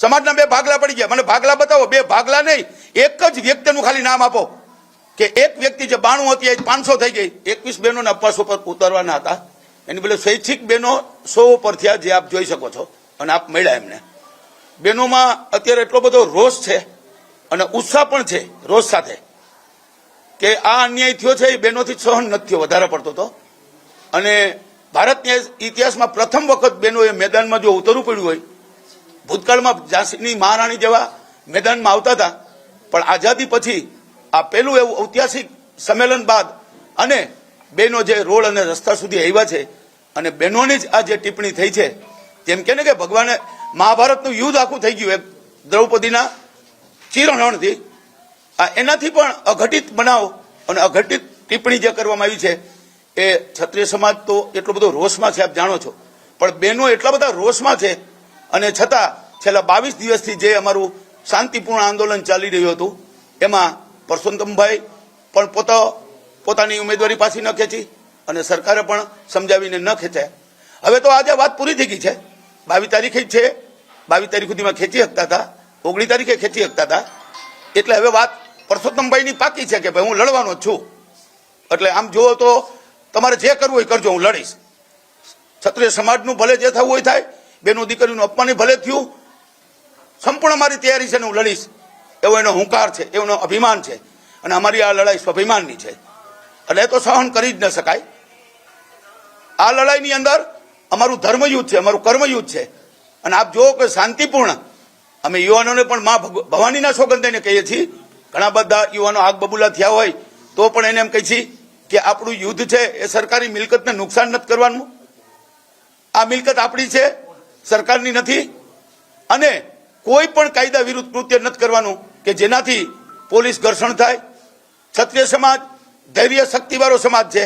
સમાજના બે ભાગલા પડી ગયા. મને ભાગલા બતાવો, બે ભાગલા નહીં, એક જ વ્યક્તિનું ખાલી નામ આપો કે એક વ્યક્તિ જે 92 હતી 500 થઈ ગઈ. 21 બહેનોને અપવાસ ઉપર ઉતારવાના હતા, એની બદલે સ્વૈચ્છિક બહેનો 100 ઉપર થયા, જે આપ જોઈ શકો છો, અને આપ મળ્યા એમને. બહેનોમાં અત્યારે એટલો બધો રોષ છે અને ઉત્સાહ પણ છે રોષ સાથે, કે આ અન્યાય થયો છે એ બહેનોથી સહન નથી થયો, વધારે પડતો તો. અને ભારતના ઇતિહાસમાં પ્રથમ વખત બહેનોએ મેદાનમાં જો ઉતરવું પડ્યું હોય, ભૂતકાળમાં ઝાંસીની મહારાણી જેવા મેદાનમાં આવતા હતા, પણ આઝાદી પછી આ પહેલું એવું ઐતિહાસિક સંમેલન બાદ અને બહેનો જે રોડ અને રસ્તા સુધી આવ્યા છે, અને બહેનોની જ આ જે ટિપ્પણી થઈ છે, જેમ કે ને કે ભગવાને મહાભારતનું યુદ્ધ આખું થઈ ગયું એક દ્રૌપદીના ચીરહરણથી, આ એનાથી પણ અઘટિત બનાવ અને અઘટિત ટિપ્પણી જે કરવામાં આવી છે, એ ક્ષત્રિય સમાજ તો એટલો બધો રોષમાં છે, આપ જાણો છો. પણ બહેનો એટલા બધા રોષમાં છે, અને છતાં છેલ્લા 22 દિવસથી જે અમારું શાંતિપૂર્ણ આંદોલન ચાલી રહ્યું હતું, એમાં પરસોત્તમભાઈ પણ પોતાની ઉમેદવારી પાછી ન ખેંચી, અને સરકારે પણ સમજાવીને ન ખેંચાય. હવે તો આજે વાત પૂરી થઈ ગઈ છે. 22 તારીખે જ છે, 22 તારીખ સુધીમાં ખેંચી શકતા હતા, 19 તારીખે ખેંચી શકતા હતા. એટલે હવે વાત પરસોત્તમભાઈની પાકી છે કે ભાઈ હું લડવાનો જ છું. એટલે આમ જુઓ તો તમારે જે કરવું હોય કરજો, હું લડીશ. ક્ષત્રિય સમાજનું ભલે જે થવું હોય થાય, બેનો દીકરીનું અપમાન ભલે થયું, સંપૂર્ણ મારી તૈયારી છે ને હું લડીશ, એવો એનો હુંકાર છે, એનો અભિમાન છે. અને અમારી આ લડાઈ સ્વાભિમાનની છે, એટલે એ તો સહન કરી જ ન શકાય. આ લડાઈની અંદર અમારું ધર્મયુદ્ધ છે, અમારું કર્મયુદ્ધ છે. અને આપ જુઓ કે શાંતિપૂર્ણ અમે યુવાનોને પણ મા ભવાનીના સોગંદ દઈને કહીએ છીએ. ઘણા બધા યુવાનો આગ બબૂલા થયા હોય તો પણ એને એમ કહી છીએ કે આપણું યુદ્ધ છે એ સરકારી મિલકતને નુકસાન નથી કરવાનું. આ મિલકત આપણી છે, સરકારની નથી. અને કોઈ પણ કાયદા વિરુદ્ધ કૃત્ય નથી કરવાનું કે જેનાથી પોલીસ ઘર્ષણ થાય. ક્ષત્રિય સમાજ ધૈર્ય શક્તિવાળો સમાજ છે,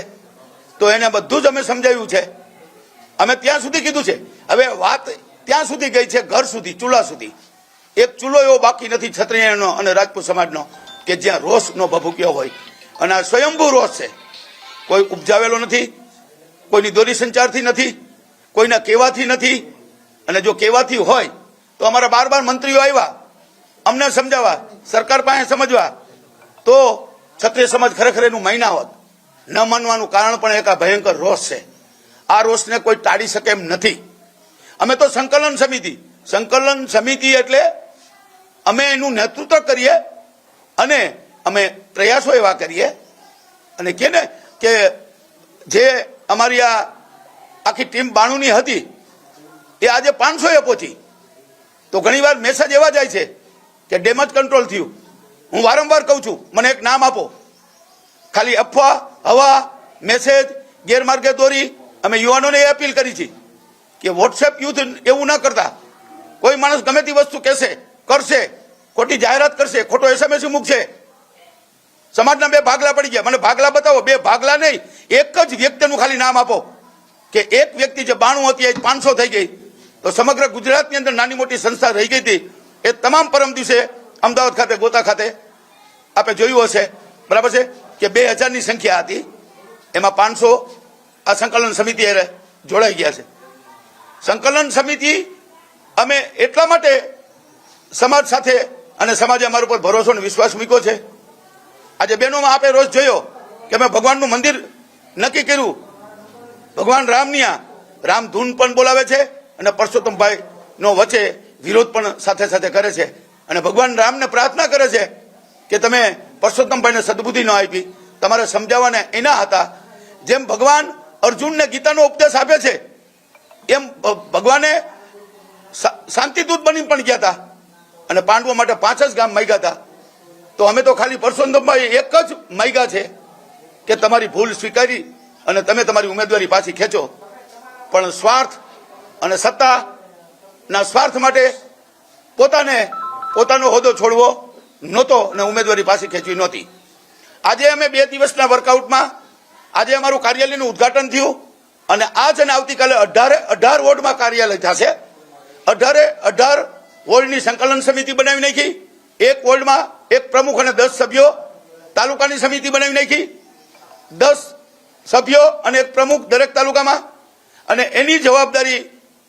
તો એને બધું જ અમે સમજાવ્યું છે. અમે ત્યાં સુધી કીધું છે. હવે વાત ત્યાં સુધી ગઈ છે, ઘર સુધી, ચૂલા સુધી. એક ચૂલો એવો બાકી નથી ક્ષત્રિયનો અને રાજપૂત સમાજનો કે જ્યાં રોષનો ભભૂક્યો હોય. અને આ સ્વયંભૂ રોષ છે, કોઈ ઉપજાવેલો નથી, કોઈની દોરી સંચારથી નથી, કોઈના કહેવાથી નથી. અને જો કહેવાથી હોય તો અમારા 12 મંત્રીઓ આવ્યા અમને સમજાવવા, સરકાર પાસે સમજવા, તો ક્ષત્રિય સમાજ ખરેખર એનું માન્યા હોત. ન માનવાનું કારણ પણ એક આ ભયંકર રોષ છે. આ રોષને કોઈ ટાળી શકે એમ નથી. અમે તો સંકલન સમિતિ એટલે અમે એનું નેતૃત્વ કરીએ, અને અમે પ્રયાસો એવા કરીએ, અને કે ને કે જે અમારી આ આખી ટીમ 92ની હતી એ આજે 500એ પહોંચી. તો ઘણીવાર મેસેજ એવા જાય છે કે ડેમેજ કંટ્રોલ થયું. હું વારંવાર કહું છું, મને એક નામ આપો. ખાલી અફવા, હવા, મેસેજ, ગેરમાર્ગે દોરી. અમે યુવાનોને એ અપીલ કરી છે કે વોટ્સએપ યુથ એવું ન કરતા. કોઈ માણસ ગમે તે વસ્તુ કહેશે, કરશે, ખોટી જાહેરાત કરશે, ખોટો SMS મૂકશે. સમાજના બે ભાગલા પડી ગયા. મને ભાગલા બતાવો, બે ભાગલા નહીં, એક જ વ્યક્તિનું ખાલી નામ આપો કે એક વ્યક્તિ જે 92 હતી 500 થઈ ગઈ. તો સમગ્ર ગુજરાતની અંદર નાની મોટી સંસ્થા રહી ગઈ હતી, એ તમામ પરમ દિવસે અમદાવાદ ખાતે, ગોતા ખાતે આપણે જોયું હશે, બરાબર છે, કે 2000ની સંખ્યા હતી, એમાં 500 આ સંકલન સમિતિ જોડાઈ ગયા છે. સંકલન સમિતિ અમે એટલા માટે સમાજ સાથે, અને સમાજે અમારા ઉપર ભરોસો અને વિશ્વાસ મૂક્યો છે. આજે બહેનોમાં આપણે રોજ જોયો કે અમે ભગવાનનું મંદિર નક્કી કર્યું, ભગવાન રામની આ રામધૂન પણ બોલાવે છે, અને પરસોત્તમભાઈનો વચ્ચે વિરોધ પણ સાથે સાથે કરે છે. અને ભગવાન રામને પ્રાર્થના કરે છે કે તમે પરસોત્તમભાઈને સદબુદ્ધિ ન આપી, તમારે સમજાવવાને એના હતા. જેમ ભગવાન અર્જુનને ગીતાનો ઉપદેશ આપે છે, એમ ભગવાને શાંતિદૂત બની પણ ગયા હતા, અને પાંડવો માટે 5 જ ગામ માંગ્યા હતા. તો અમે તો ખાલી પરસોત્તમભાઈ એક જ માંગ્યા છે કે તમારી ભૂલ સ્વીકારી અને તમે તમારી ઉમેદવારી પાછી ખેંચો. પણ સ્વાર્થ અને સત્તાના સ્વાર્થ માટે પોતાનો હોદ્દો છોડવો નહોતો, અને ઉમેદવારી પાછી ખેંચવી નહોતી. આજે અમે 2 દિવસના વર્કઆઉટમાં આજે અમારું કાર્યાલયનું ઉદ્ઘાટન થયું, અને આજ અને આવતીકાલે 18 વોર્ડમાં કાર્યાલય થશે. 18 વોર્ડની સંકલન સમિતિ બનાવી નાખી. એક વોર્ડમાં એક પ્રમુખ અને 10 સભ્યો. તાલુકાની સમિતિ બનાવી નાખી, 10 સભ્યો અને એક પ્રમુખ દરેક તાલુકામાં. અને એની જવાબદારી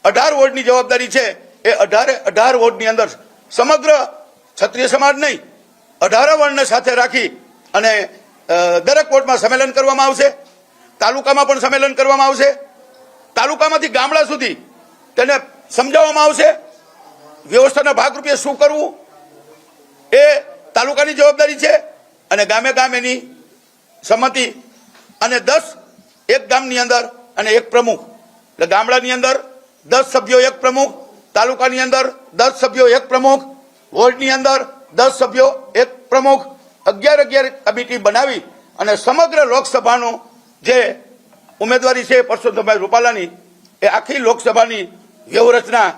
18 વોર્ડની જવાબદારી છે એ 18 વોર્ડની અંદર સમગ્ર ક્ષત્રિય સમાજ નહીં 18 વર્ણને સાથે રાખી અને દરેક વોર્ડમાં સંમેલન કરવામાં આવશે. તાલુકામાં પણ સંમેલન કરવામાં આવશે. તાલુકામાંથી ગામડા સુધી તેને સમજાવવામાં આવશે. વ્યવસ્થાના ભાગરૂપે શું કરવું એ તાલુકાની જવાબદારી છે અને ગામે ગામ એની સંમતિ અને 10 એક ગામની અંદર અને એક પ્રમુખ એટલે ગામડાની અંદર 10 સભ્યો એક પ્રમુખ, તાલુકાની અંદર 10 સભ્યો એક પ્રમુખ, વોર્ડની અંદર 10 સભ્યો એક પ્રમુખ, 11 કમિટી બનાવી અને સમગ્ર લોકસભાનું જે ઉમેદવારી છે પરસોત્તમભાઈ રૂપાલાની એ આખી લોકસભાની વ્યૂહરચના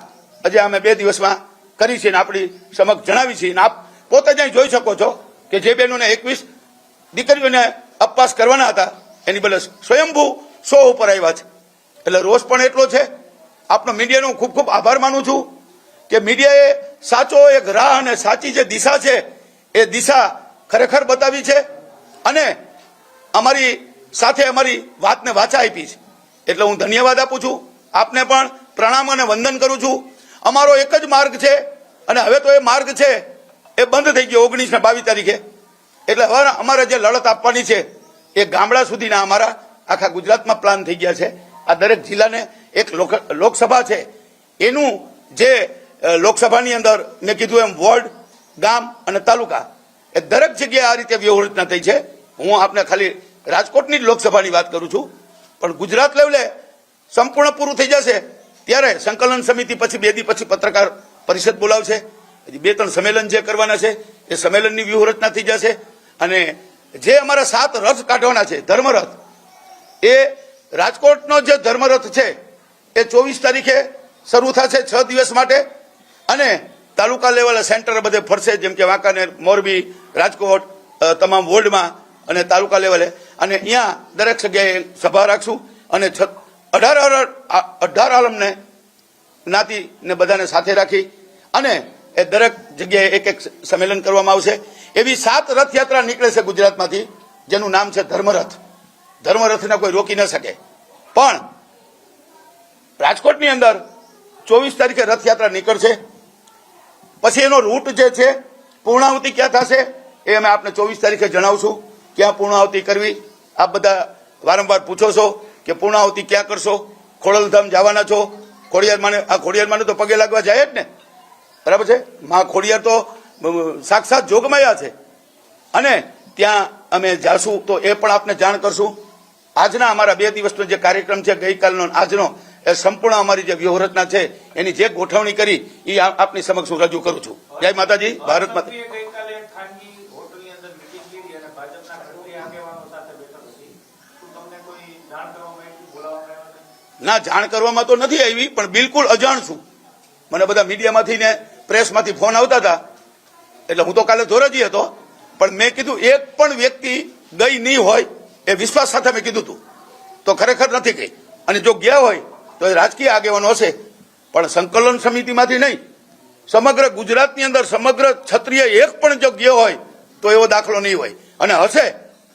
આજે અમે 2 દિવસમાં કરી છે અને આપણી સમક્ષ જણાવી છે. આપ પોતે જ જોઈ શકો છો કે જે બહેનોને 21 દીકરીઓને અપવાસ કરવાના હતા એની બદલે સ્વયંભૂ 100 ઉપર આવ્યા છે. એટલે રોષ પણ એટલો છે. આપનો મીડિયાનો ખૂબ ખૂબ આભાર માનું છું કે મીડિયાએ સાચો એક રાહ અને સાચી જે દિશા છે એ દિશા ખરેખર બતાવી છે અને અમારી સાથે અમારી વાતને વાચા આપી છે. એટલે હું ધન્યવાદ આપું છું. આપને પણ પ્રણામ અને વંદન કરું છું. અમારો એક જ માર્ગ છે અને હવે તો એ માર્ગ છે એ બંધ થઈ ગયો 19 ને 22 તારીખે. એટલે હવે અમારે જે લડત આપવાની છે એ ગામડા સુધીના અમારા આખા ગુજરાતમાં પ્લાન થઈ ગયા છે. આ દરેક જિલ્લાને એક લોકસભા છે એનું જે લોકસભાની અંદર મેં કીધું એમ વોર્ડ, ગામ અને તાલુકા એ દરેક જગ્યાએ આ રીતે વ્યૂહરચના થઈ છે. હું આપને ખાલી રાજકોટની જ લોકસભાની વાત કરું છું પણ ગુજરાત લેવલે સંપૂર્ણ પૂરું થઈ જશે ત્યારે સંકલન સમિતિ પછી 2 દી પછી પત્રકાર પરિષદ બોલાવશે. હજી 2-3 સંમેલન જે કરવાના છે એ સંમેલનની વ્યૂહરચના થઈ જશે અને જે અમારા 7 રથ કાઢવાના છે ધર્મરથ એ રાજકોટનો જે ધર્મરથ છે એ 24 તારીખે શરૂ થશે 6 દિવસ માટે અને તાલુકા લેવલે સેન્ટર બધે ફરશે જેમ કે વાંકાનેર, મોરબી, રાજકોટ તમામ વોર્ડમાં અને તાલુકા લેવલે અને અહીંયા દરેક જગ્યાએ સભા રાખશું અને 18 આલમને જ્ઞાતિને બધાને સાથે રાખી અને એ દરેક જગ્યાએ એક સંમેલન કરવામાં આવશે. એવી 7 રથયાત્રા નીકળે છે ગુજરાતમાંથી જેનું નામ છે ધર્મરથ. ધર્મરથને કોઈ રોકી ન શકે પણ રાજકોટની અંદર 24 તારીખે રથયાત્રા નીકળશે. પછી એનો રૂટ જે છે પૂર્ણાહુતિ ક્યાં થશે એ અમે આપને 24 તારીખે જણાવશું. ક્યાં પૂર્ણાહુતિ કરવી આપ બધા વારંવાર પૂછો છો કે પૂર્ણાહુતિ ક્યાં કરશો, ખોડલધામ જવાના છો. ખોડિયારમાંને તો પગે લાગવા જાય જ ને, બરાબર છે. માં ખોડિયાર તો સાક્ષાત જોગમાયા છે અને ત્યાં અમે જાશું તો એ પણ આપને જાણ કરશું. આજના અમારા 2 દિવસનો જે કાર્યક્રમ છે ગઈકાલનો આજનો એ સંપૂર્ણ અમારી જે વ્યૂહરચના છે એની જે ગોઠવણી કરી એ આપની સમક્ષ હું રજૂ કરું છું. જય માતાજી, ભારત માતા. ના, જાણ કરવામાં તો નથી આવી પણ બિલકુલ અજાણ છું. મને બધા મીડિયામાંથી ને પ્રેસમાંથી ફોન આવતા હતા એટલે હું તો કાલે ધોરાજી હતો પણ મેં કીધું એક પણ વ્યક્તિ ગઈ નહીં હોય એ વિશ્વાસ સાથે મેં કીધું હતું તો ખરેખર નથી ગઈ અને જો ગયા હોય તો એ રાજકીય આગેવાનો હશે પણ સંકલન સમિતિમાંથી નહીં. સમગ્ર ગુજરાતની અંદર સમગ્ર ક્ષત્રિય એક પણ જો ગયો હોય તો એવો દાખલો નહીં હોય અને હશે,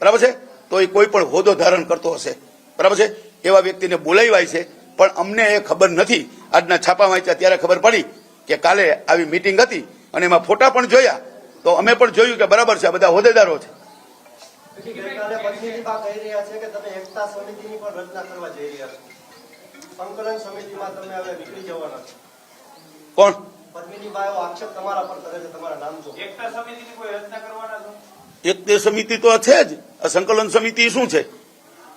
બરાબર છે, તો એ કોઈ પણ હોદ્દો ધારણ કરતો હશે, બરાબર છે. એવા વ્યક્તિને બોલાવાય છે પણ અમને એ ખબર નથી. આજના છાપા વાંચ્યા ત્યારે ખબર પડી કે કાલે આવી મીટિંગ હતી અને એમાં ફોટા પણ જોયા તો અમે પણ જોયું કે બરાબર છે આ બધા હોદ્દેદારો છે. કોણ? એકતા સમિતિ તો છે જ. સંકલન સમિતિ શું છે?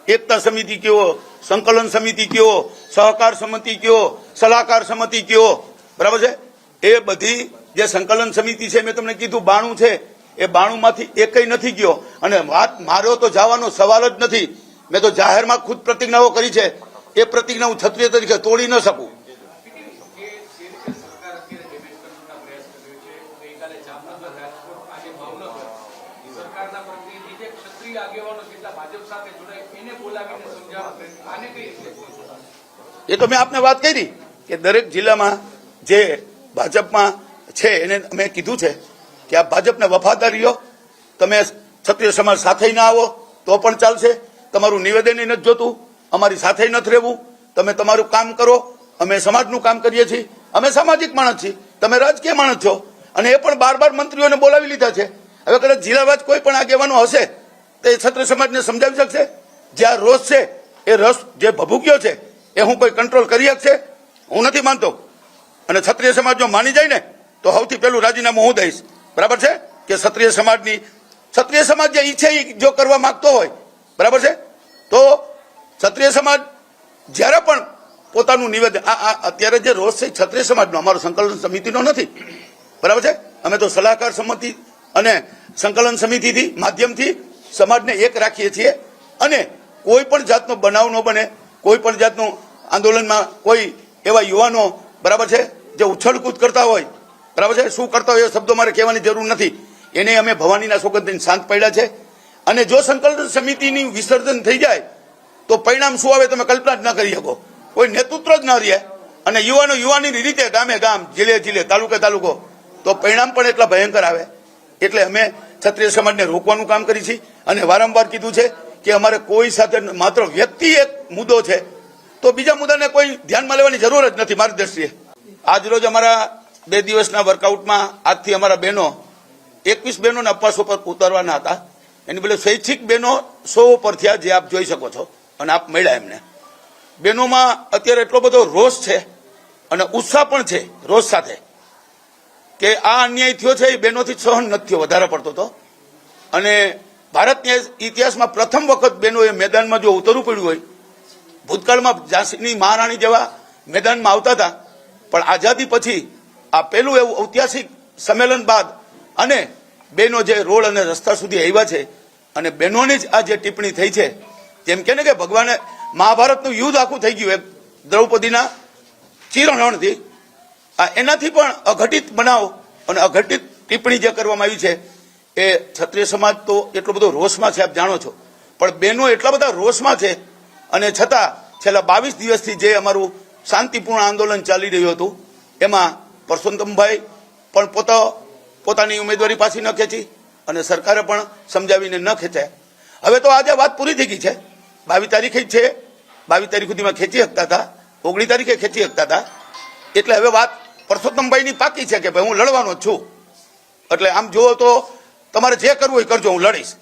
એકતા સમિતિ કયો, સંકલન સમિતિ કયો, સહકાર સમિતિ કયો, સલાહકાર સમિતિ કયો, બરાબર છે. એ બધી જે સંકલન સમિતિ છે મેં તમને કીધું 92 છે એ 92 માંથી એકય નથી ગયો અને વાત મારો તો જવાનો સવાલ જ નથી. મેં તો જાહેરમાં ખુદ પ્રતિજ્ઞાઓ કરી છે. એ પ્રતિજ્ઞા હું ક્ષત્રિય તરીકે તોડી ન શકું. એ તો મેં આપને વાત કરી કે દરેક જિલ્લામાં જે ભાજપમાં છે એને મેં કીધું છે કે આ ભાજપને વફાદાર રહ્યો. તમે ક્ષત્રિય સમાજ સાથે ના આવો તો પણ ચાલશે. તમારું નિવેદન નથી જોતું, અમારી સાથે નથી રહેવું. તમે તમારું કામ કરો, અમે સમાજનું કામ કરીએ છીએ અમે સામાજિક માણસ છીએ, તમે રાજકીય માણસ છો, અને એ પણ બાર મંત્રીઓને બોલાવી લીધા છે. હવે કદાચ જિલ્લાવાજ કોઈ પણ આગેવાનો હશે તો એ ક્ષત્રિય સમાજને સમજાવી શકશે. જે આ રોષ છે એ રસ જે ભભૂક્યો છે એ હું કોઈ કંટ્રોલ કરી શકશે? હું નથી માનતો. અને ક્ષત્રિય સમાજ જો માની જાય ને તો સૌથી પહેલું રાજીનામું હું દઈશ. બરાબર છે કે ક્ષત્રિય સમાજ જે ઈચ્છે એ જો કરવા માંગતો હોય, બરાબર છે, તો ક્ષત્રિય સમાજ જ્યારે પણ પોતાનું નિવેદન અત્યારે જે રોષ છે ક્ષત્રિય સમાજનો, અમારો સંકલન સમિતિનો નથી. બરાબર છે, અમે તો સલાહકાર સમિતિ અને સંકલન સમિતિથી માધ્યમથી સમાજને એક રાખીએ છીએ. અને કોઈ પણ જાતનો બનાવ ન બને, કોઈ પણ જાતનું આંદોલનમાં કોઈ એવા યુવાનો, બરાબર છે, જે ઉછળકૂદ કરતા હોય, બરાબર છે, શું કરતા હોય એ શબ્દો મારે કહેવાની જરૂર નથી. એને અમે ભવાનીના સોગંદ દઈને શાંત પડ્યા છે. અને જો સંકલન સમિતિની વિસર્જન થઈ જાય તો પરિણામ શું આવે તમે કલ્પના જ ન કરી શકો. કોઈ નેતૃત્વ જ ન રહે અને યુવાનો યુવાની રીતે ગામે ગામ, જિલ્લે તાલુકે તાલુકો, તો પરિણામ પણ એટલા ભયંકર આવે. એટલે અમે ક્ષત્રિય સમાજને રોકવાનું કામ કરી છીએ. અને વારંવાર કીધું છે કે અમારે કોઈ સાથે માત્ર વ્યક્તિ એક મુદ્દો છે તો બીજા મુદ્દાને કોઈ ધ્યાનમાં લેવાની જરૂર જ નથી મારી દ્રષ્ટિએ. આજ રોજ અમારા 2 દિવસના વર્કઆઉટમાં આજથી અમારા બહેનો 21 બહેનોને અપવાસ ઉપર ઉતારવાના હતા. એની બદલે સ્વૈચ્છિક બહેનો 100 ઉપર થયા, જે આપ જોઈ શકો છો અને આપ મળ્યા એમને. બહેનોમાં અત્યારે એટલો બધો રોષ છે અને ઉત્સાહ પણ છે રોષ સાથે, કે આ અન્યાય થયો છે એ બહેનોથી સહન નથી થયો, વધારે પડતો હતો. અને ભારતના ઇતિહાસમાં પ્રથમ વખત બહેનોએ મેદાનમાં જો ઉતરવું પડ્યું હોય, ભૂતકાળમાં ઝાંસીની મહારાણી જેવા મેદાનમાં આવતા હતા, પણ આઝાદી પછી આ પહેલું એવું ઐતિહાસિક સંમેલન બાદ અને બહેનો જે રોડ અને રસ્તા સુધી આવ્યા છે અને બહેનોની જ આ જે ટિપ્પણી થઈ છે, જેમ કે ને કે ભગવાને મહાભારતનું યુદ્ધ આખું થઈ ગયું એક દ્રૌપદીના ચીરહરણથી, એનાથી પણ અઘટિત બનાવ અને અઘટિત ટિપ્પણી જે કરવામાં આવી છે એ ક્ષત્રિય સમાજ તો એટલો બધો રોષમાં છે, આપ જાણો છો. પણ બહેનો એટલા બધા રોષમાં છે અને છતાં છેલ્લા 22 દિવસથી જે અમારું શાંતિપૂર્ણ આંદોલન ચાલી રહ્યું હતું એમાં પરસોત્તમભાઈ પણ પોતાની ઉમેદવારી પાછી ન ખેંચી અને સરકારે પણ સમજાવીને ન ખેંચાય. હવે તો આજે વાત પૂરી થઈ ગઈ છે. 22 તારીખે જ છે, 22 તારીખ સુધીમાં ખેંચી શકતા હતા, 19 તારીખે ખેંચી શકતા હતા. એટલે હવે વાત પરસોત્તમભાઈની પાકી છે કે ભાઈ હું લડવાનો જ છું. એટલે આમ જુઓ તો તમારે જે કરવું હોય કરજો, હું લડીશ.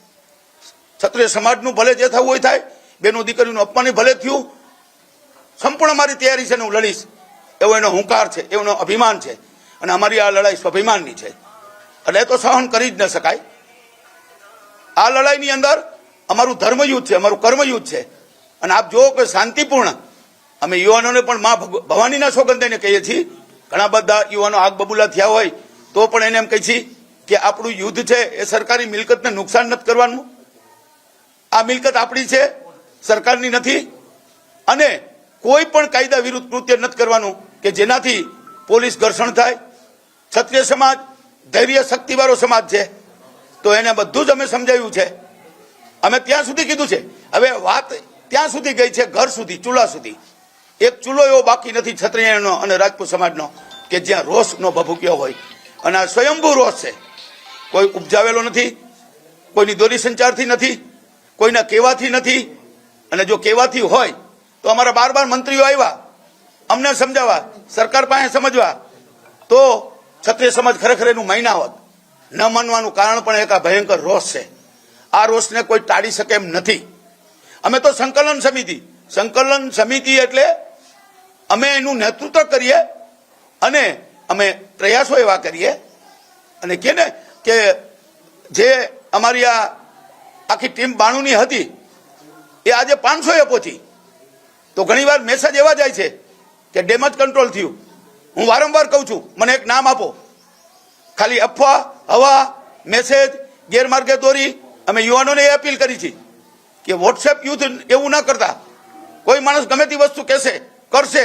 ક્ષત્રિય સમાજનું ભલે જે થવું હોય થાય, બેનો દીકરીનું અપમાન ભલે થયું, સંપૂર્ણ મારી તૈયારી છે ને હું લડીશ. એવો એનો હુંકાર છે, એનો અભિમાન છે. અને અમારી આ લડાઈ સ્વાભિમાનની છે, એટલે એ તો સહન કરી જ ન શકાય. આ લડાઈની અંદર અમારું ધર્મયુદ્ધ છે, અમારું કર્મયુદ્ધ છે. અને આપ જુઓ કે શાંતિપૂર્ણ અમે યુવાનોને પણ મા ભવાનીના સોગંદ દઈને કહીએ છીએ. ઘણા બધા યુવાનો આગ બબૂલા થયા હોય તો પણ એને એમ કહી છીએ કે આપણું યુદ્ધ છે એ સરકારી મિલકતને નુકસાન નથી કરવાનું. આ મિલકત આપણી છે, સરકારની નથી. અને કોઈ પણ કાયદા વિરુદ્ધ કૃત્ય નથી કરવાનું કે જેનાથી પોલીસ ઘર્ષણ થાય. ક્ષત્રિય સમાજ ધૈર્ય શક્તિવાળો સમાજ છે, તો એને બધું જ અમે સમજાવ્યું છે. અમે ત્યાં સુધી કીધું છે. હવે વાત ત્યાં સુધી ગઈ છે, ઘર સુધી, ચૂલા સુધી. એક ચૂલો એવો બાકી નથી ક્ષત્રિયનો અને રાજપૂત સમાજનો કે જ્યાં રોષનો ભભૂક્યો હોય. અને આ સ્વયંભૂ રોષ છે, કોઈ ઉપજાવેલો નથી, કોઈની દોરી સંચારથી નથી, કોઈના કહેવાથી નથી. અને જો કહેવાથી હોય તો અમારા 12 મંત્રીઓ આવ્યા અમને સમજાવવા, સરકાર પાસે સમજવા, તો ક્ષત્રિય સમાજ ખરેખર એનું માન્યા હોત. ન માનવાનું કારણ પણ એક આ ભયંકર રોષ છે. આ રોષને કોઈ ટાળી શકે એમ નથી. અમે તો સંકલન સમિતિ એટલે અમે એનું નેતૃત્વ કરીએ અને અમે પ્રયાસો એવા કરીએ અને કે ને કે જે અમારી આ આખી ટીમ 92ની હતી એ આજે 500એ પહોંચી. તો ઘણીવાર મેસેજ એવા જાય છે કે ડેમેજ કંટ્રોલ થયું. હું વારંવાર કહું છું, મને એક નામ આપો. ખાલી અફવા, હવા, મેસેજ, ગેરમાર્ગે દોરી. અમે યુવાનોને એ અપીલ કરી છે કે વોટ્સએપ યુથ એવું ના કરતા. કોઈ માણસ ગમે તે વસ્તુ કહેશે, કરશે,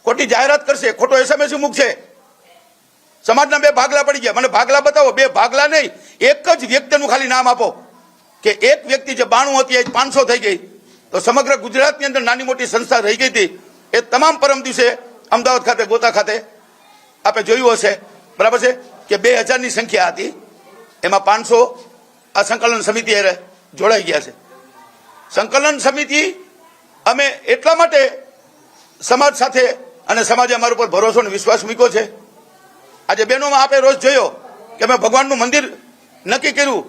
ખોટી જાહેરાત કરશે, ખોટો SMS મૂકશે. સમાજના 2 ભાગલા પડી ગયા. મને ભાગલા બતાવો. 2 ભાગલા નહીં, એક જ વ્યક્તિનું ખાલી નામ આપો કે એક વ્યક્તિ જે 92 હતી આજ 500 થઈ ગઈ. તો સમગ્ર ગુજરાતની અંદર નાની મોટી સંસ્થા રહી ગઈ હતી એ તમામ પરમ દિવસે અમદાવાદ ખાતે, ગોતા ખાતે આપણે જોયું હશે, બરાબર છે, કે 2000ની સંખ્યા હતી. એમાં 500 આ સંકલન સમિતિ જોડાઈ ગયા છે. સંકલન સમિતિ અમે એટલા માટે સમાજ સાથે અને સમાજે અમારા ઉપર ભરોસો અને વિશ્વાસ મૂક્યો છે. આજે બહેનોમાં આપણે રોજ જોયો કે અમે ભગવાનનું મંદિર નક્કી કર્યું,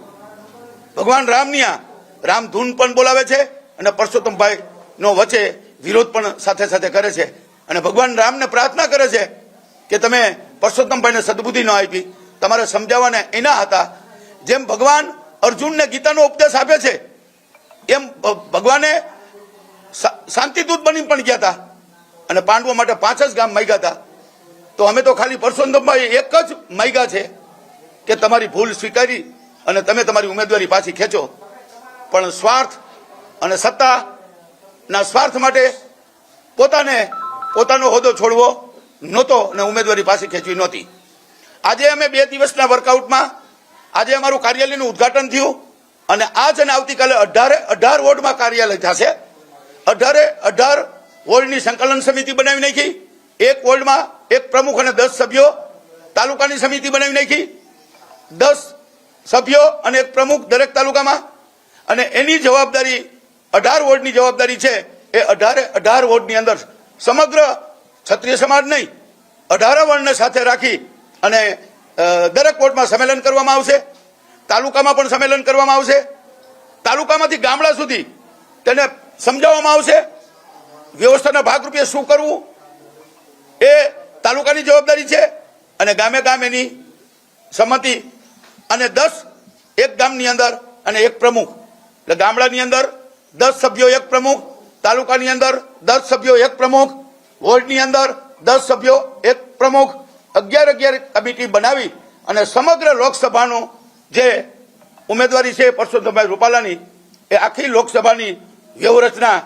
ભગવાન રામની આ રામ ધૂન પણ બોલાવે છે અને પરસોત્તમભાઈ નો વચ્ચે વિરોધ પણ સાથે સાથે કરે છે અને ભગવાન રામને પ્રાર્થના કરે છે કે તમે પરસોત્તમભાઈને સદબુદ્ધિ ન આપી, તમારે સમજાવવાને એના હતા. જેમ ભગવાન અર્જુનને ગીતાનો ઉપદેશ આપે છે એમ ભગવાને શાંતિદૂત બની પણ ગયા હતા અને પાંડવો માટે 5 જ ગામ માંગ્યા હતા. તો અમે તો ખાલી પરસોત્તમભાઈ એક જ માંગ્યા છે કે તમારી ભૂલ સ્વીકારી અને તમે તમારી ઉમેદવારી પાછી ખેંચો. પણ સ્વાર્થ અને સત્તાના સ્વાર્થ માટે પોતાનો હોદ્દો છોડવો નહોતો અને ઉમેદવારી પાછી ખેંચવી નહોતી. આજે અમે 2 દિવસના વર્કઆઉટમાં આજે અમારું કાર્યાલયનું ઉદઘાટન થયું અને આજ અને આવતીકાલે 18 વોર્ડમાં કાર્યાલય થશે. 18 વોર્ડની સંકલન સમિતિ બનાવી નાખી. એક વોર્ડમાં એક પ્રમુખ અને 10 સભ્યો તાલુકાની સમિતિ બનાવી નાખી. 10 સભ્યો અને એક પ્રમુખ દરેક તાલુકામાં, અને એની જવાબદારી 18 વોર્ડની જવાબદારી છે. એ 18 વોર્ડની અંદર સમગ્ર ક્ષત્રિય સમાજ નહીં 18 વોર્ડને સાથે રાખી અને દરેક વોર્ડમાં સંમેલન કરવામાં આવશે. તાલુકામાં પણ સંમેલન કરવામાં આવશે. તાલુકામાંથી ગામડા સુધી તેને સમજાવવામાં આવશે. વ્યવસ્થાના ભાગરૂપે શું કરવું એ તાલુકાની જવાબદારી છે અને ગામે ગામ એની સંમતિ. અને 10 એક ગામની અંદર અને એક પ્રમુખ, એટલે ગામડાની અંદર 10 સભ્યો એક પ્રમુખ, તાલુકાની અંદર 10 સભ્યો એક પ્રમુખ, વોર્ડની અંદર 10 સભ્યો એક પ્રમુખ, 11 કમિટી બનાવી અને સમગ્ર લોકસભાનું જે ઉમેદવારી છે પરસોત્તમભાઈ રૂપાલાની, એ આખી લોકસભાની વ્યૂહરચના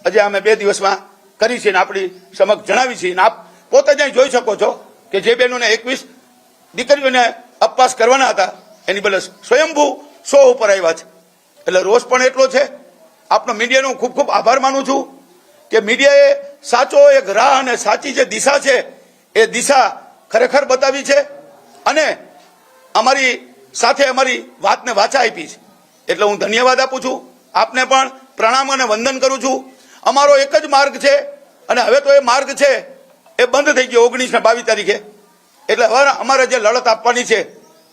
આજે અમે 2 દિવસમાં કરી છે અને આપણી સમક્ષ જણાવી છે. આપ પોતે જ જોઈ શકો છો કે જે બહેનોને 21 દીકરીઓને અપવાસ કરવાના હતા એની બદલે સ્વયંભૂ 100 ઉપર આવ્યા છે. એટલે રોષ પણ એટલો છે. આપનો મીડિયાનો ખૂબ ખૂબ આભાર માનું છું કે મીડિયાએ સાચો એક રાહ અને સાચી જે દિશા છે એ દિશા ખરેખર બતાવી છે અને અમારી સાથે અમારી વાતને વાચા આપી છે. એટલે હું ધન્યવાદ આપું છું. આપને પણ પ્રણામ અને વંદન કરું છું. અમારો એક જ માર્ગ છે અને હવે તો એ માર્ગ છે એ બંધ થઈ ગયો 19 ને 22 તારીખે. એટલે હવે અમારે જે લડત આપવાની છે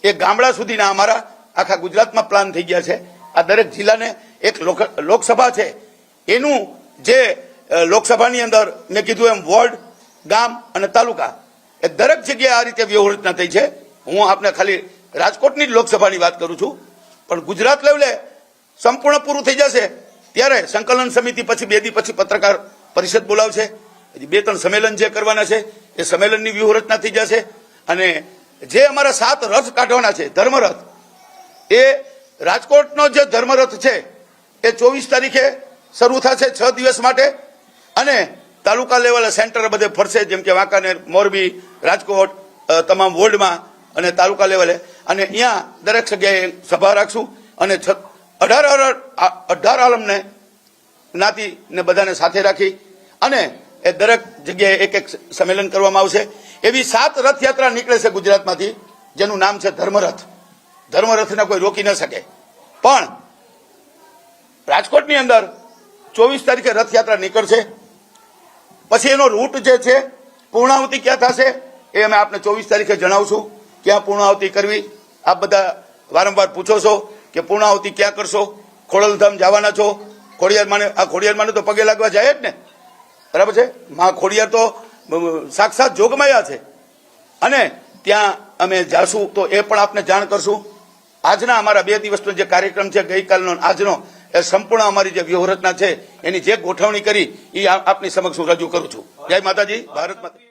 એ ગામડા સુધીના અમારા આખા ગુજરાતમાં પ્લાન થઈ ગયા છે. આ દરેક જિલ્લાને એક લોકસભા છે એનું જે લોકસભાની અંદર મેં કીધું એમ વોર્ડ, ગામ અને તાલુકા એ દરેક જગ્યાએ આ રીતે વ્યૂહરચના થઈ છે. હું આપને ખાલી રાજકોટની જ લોકસભાની વાત કરું છું, પણ ગુજરાત લેવલે સંપૂર્ણ પૂરું થઈ જશે ત્યારે સંકલન સમિતિ પછી 2 દી પછી પત્રકાર પરિષદ બોલાવશે. હજી 2-3 સંમેલન જે કરવાના છે એ સંમેલનની વ્યૂહરચના થઈ જશે. અને જે અમારા 7 રથ કાઢવાના છે ધર્મરથ, એ રાજકોટનો જે ધર્મરથ છે એ 24 તારીખે શરૂ થશે 6 દિવસ માટે અને તાલુકા લેવલે સેન્ટર બધે ફરશે, જેમ કે વાંકાનેર, મોરબી, રાજકોટ, તમામ વોર્ડમાં અને તાલુકા લેવલે. અને અહીંયા દરેક જગ્યાએ સભા રાખશું અને 18 આલમને જ્ઞાતિને બધાને સાથે રાખી અને એ દરેક જગ્યાએ એક સંમેલન કરવામાં આવશે. એવી 7 રથયાત્રા નીકળે છે ગુજરાતમાંથી જેનું નામ છે ધર્મરથ. ધર્મરથને કોઈ રોકી ન શકે. પણ રાજકોટની અંદર 24 તારીખે રથયાત્રા નીકળશે. પછી એનો રૂટ જે છે પૂર્ણાહુતિ ક્યાં થશે એ અમે આપને 24 તારીખે જણાવશું. ક્યાં પૂર્ણાહુતિ કરવી, આપ બધા વારંવાર પૂછો છો કે પૂર્ણાહુતિ ક્યાં કરશો, ખોડલધામ જવાના છો. ખોડિયાર તો પગે લાગવા જાય જ ને, બરાબર છે. માં ખોડિયાર તો સાક્ષાત જોગમાયા છે અને ત્યાં અમે જાશું તો એ પણ આપને જાણ કરશું. આજના અમારા 2 દિવસનો જે કાર્યક્રમ છે ગઈકાલનો આજનો, એ સંપૂર્ણ અમારી જે વ્યૂહરચના છે એની જે ગોઠવણી કરી એ આપની સમક્ષ હું રજૂ કરું છું. જય માતાજી, ભારત માતા.